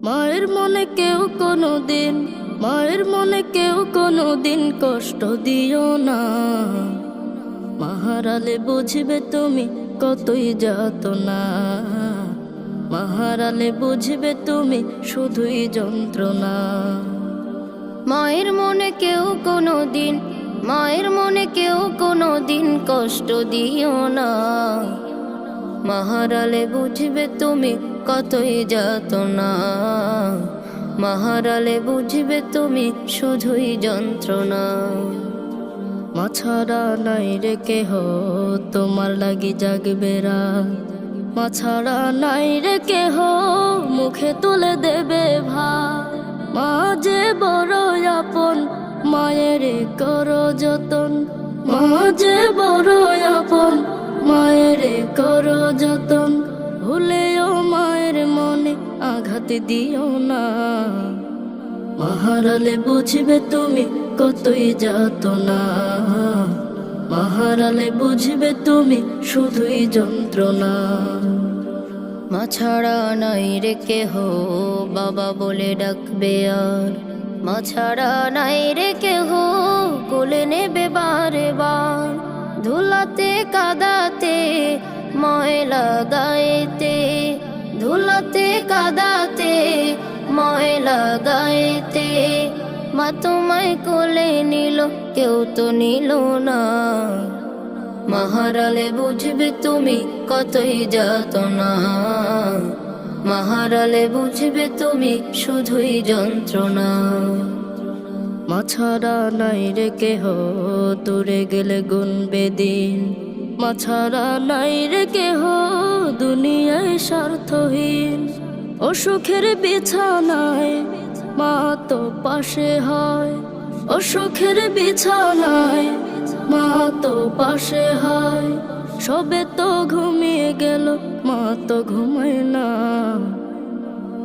মায়ের মনে কেউ কোনোদিন, মায়ের মনে কেউ কোনোদিন কষ্ট দিও না। মাহারালে বুঝবে তুমি কতই যাতনা, মাহারালে বুঝবে তুমি শুধুই যন্ত্রণা। মায়ের মনে কেউ কোনোদিন, মায়ের মনে কেউ কোনোদিন কষ্ট দিও না। মাহারালে বুঝবে তুমি কতই যাতনা, মাহারালে বুঝবে তুমি শুধুই যন্ত্রণা। মা ছাড়া নাই রে কেহ তোমার লাগি জাগবে রাত, মা ছাড়া নাই রে কেহ মুখে তুলে দেবে ভাত। মা যে বড় আপন মায়ের করো যতন, মা যে বড় আপন মায়ের করো যতন। ভুলেও মায়ের মনে আঘাত দিও না। মাহারালে বুঝবে তুমি কতই যাতনা, মাহারালে বুঝবে তুমি শুধুই যন্ত্রণা। মা ছাড়া নাই রে কেহ বাবা বলে ডাকবে আর, মা ছাড়া নাই রে কেহ কোলে নেবে বারে বার। ধুলাতে কাদাতে ময়লা গায়েতে, ধুলাতে কাদাতে ময়লা গায়েতে। মা তোমায় কোলে নিল কেউ তো নিল না। মাহারালে বুঝবে তুমি কতই যাতনা, মাহারালে বুঝবে তুমি শুধুই যন্ত্রণা। মা ছাড়া নাই রে কেহ দূরে গেলে গুনবে দিন, মা ছাড়া নাই রে কেহ দুনিয়ায় স্বার্থহীন। অসুখের বিছানায় মা তো পাশে হয়, অসুখের বিছানায় মা তো পাশে হয়। সবে তো ঘুমিয়ে গেল মা তো ঘুমায় না।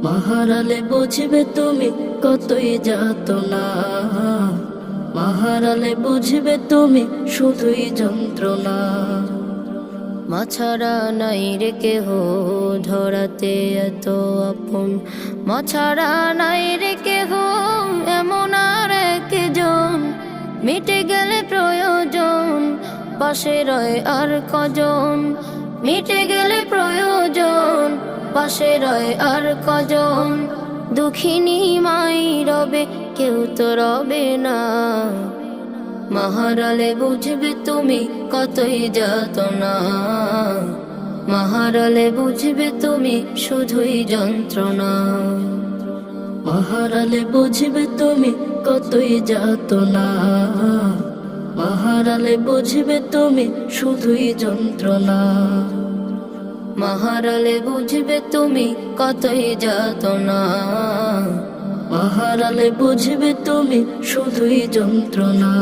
মাহারালে বুঝবে তুমি কতই যাতনা, মাহারালে বুঝবে তুমি শুধুই যন্ত্রণা। মা ছাড়া নাই রে কেহ ধরাতে এত আপন, মা ছাড়া নাই রে কেহ এমন আর একজন। মিটে গেলে প্রয়োজন পাশে রয় আর কজন, মিটে গেলে প্রয়োজন পাশে রয় আর কজন। দুঃখিনী মাই রবে কেউ তো রবে না। মাহারালে বুঝবে তুমি কতই যাতনা, মাহারালে বুঝবে তুমি শুধুই যন্ত্রণা। মাহারালে বুঝবে তুমি কতই যাতনা, মাহারালে বুঝবে তুমি শুধুই যন্ত্রণা। মাহারালে বুঝবে তুমি কতই যাতনা, মাহারালে বুঝবে তুমি শুধুই যন্ত্রণা।